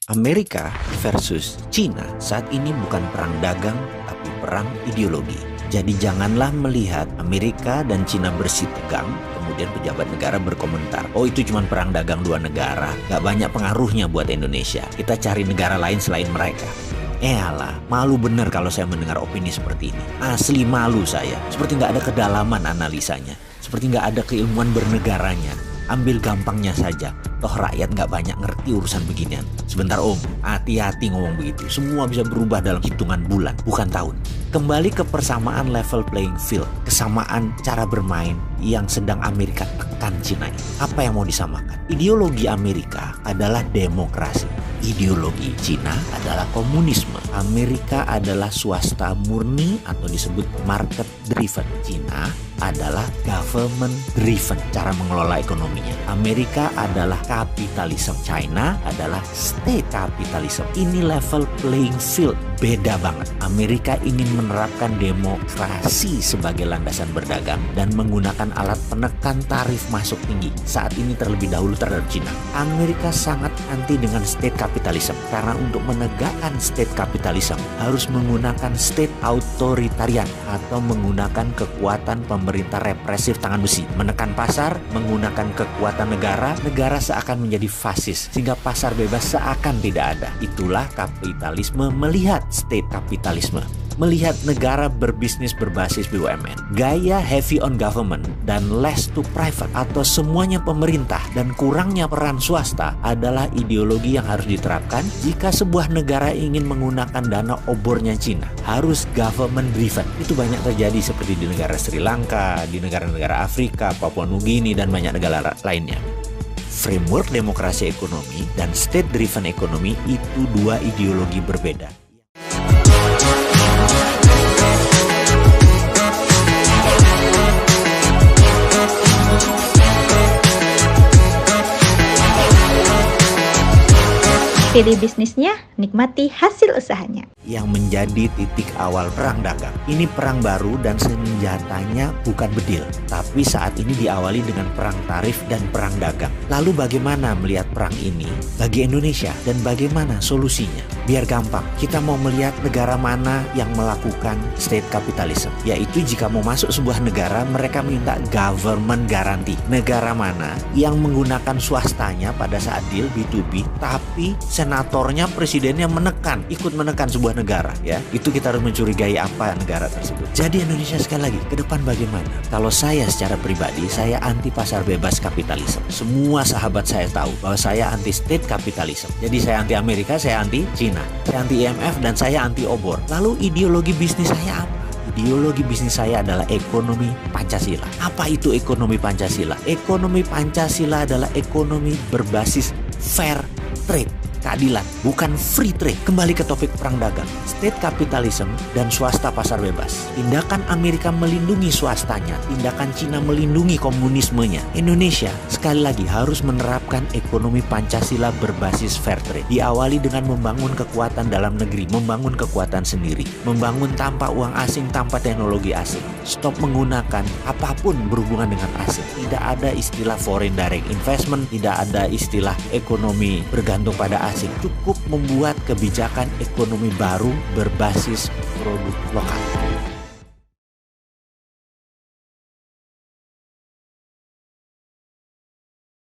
Amerika versus China saat ini bukan perang dagang, tapi perang ideologi. Jadi janganlah melihat Amerika dan China bersih tegang, kemudian pejabat negara berkomentar, oh itu cuma perang dagang dua negara, gak banyak pengaruhnya buat Indonesia, kita cari negara lain selain mereka. Alah, malu bener kalau saya mendengar opini seperti ini. Asli malu saya, seperti gak ada kedalaman analisanya, seperti gak ada keilmuan bernegaranya. Ambil gampangnya saja, toh rakyat gak banyak ngerti urusan beginian. Sebentar om, hati-hati ngomong begitu. Semua bisa berubah dalam hitungan bulan, bukan tahun. Kembali ke persamaan level playing field, kesamaan cara bermain yang sedang Amerika tekan Cina ini. Apa yang mau disamakan? Ideologi Amerika adalah demokrasi. Ideologi Cina adalah komunisme. Amerika adalah swasta murni atau disebut market driven. Cina adalah government driven cara mengelola ekonominya. Amerika adalah kapitalisme. China adalah state capitalism. Ini level playing field beda banget. Amerika ingin menerapkan demokrasi sebagai landasan berdagang dan menggunakan alat penekan tarif masuk tinggi. Saat ini terlebih dahulu terhadap Cina. Amerika sangat anti dengan state capitalism karena untuk menegakkan state capitalism harus menggunakan state authoritarian atau menggunakan kekuatan pemerintah represif tangan besi, menekan pasar, menggunakan kekuatan negara seakan menjadi fasis sehingga pasar bebas seakan tidak ada. Itulah kapitalisme melihat state kapitalisme, melihat negara berbisnis berbasis BUMN. Gaya heavy on government dan less to private atau semuanya pemerintah dan kurangnya peran swasta adalah ideologi yang harus diterapkan jika sebuah negara ingin menggunakan dana obornya Cina. Harus government driven. Itu banyak terjadi seperti di negara Sri Lanka, di negara-negara Afrika, Papua Nugini, dan banyak negara lainnya. Framework demokrasi ekonomi dan state driven ekonomi itu dua ideologi berbeda. Pilih bisnisnya, nikmati hasil usahanya. Yang menjadi titik awal perang dagang. Ini perang baru dan senjatanya bukan bedil, tapi saat ini diawali dengan perang tarif dan perang dagang. Lalu bagaimana melihat perang ini bagi Indonesia dan bagaimana solusinya? Biar gampang, kita mau melihat negara mana yang melakukan state capitalism, yaitu jika mau masuk sebuah negara mereka minta government guarantee. Negara mana yang menggunakan swastanya pada saat deal B2B, tapi senatornya, presidennya ikut menekan sebuah negara, ya. Itu kita harus mencurigai apa negara tersebut. Jadi Indonesia sekali lagi, ke depan bagaimana? Kalau saya secara pribadi, saya anti pasar bebas kapitalisme. Semua sahabat saya tahu bahwa saya anti state capitalism. Jadi saya anti Amerika, saya anti Cina, saya anti IMF, dan saya anti obor. Lalu ideologi bisnis saya apa? Ideologi bisnis saya adalah ekonomi Pancasila. Apa itu ekonomi Pancasila? Ekonomi Pancasila adalah ekonomi berbasis fair trade, keadilan, bukan free trade. Kembali ke topik perang dagang, state capitalism dan swasta pasar bebas. Tindakan Amerika melindungi swastanya, tindakan Cina melindungi komunismenya. Indonesia sekali lagi harus menerapkan ekonomi Pancasila berbasis fair trade. Diawali dengan membangun kekuatan dalam negeri, membangun kekuatan sendiri, membangun tanpa uang asing, tanpa teknologi asing. Stop menggunakan apapun berhubungan dengan asing. Tidak ada istilah foreign direct investment, tidak ada istilah ekonomi bergantung pada asing. Cukup membuat kebijakan ekonomi baru berbasis produk lokal.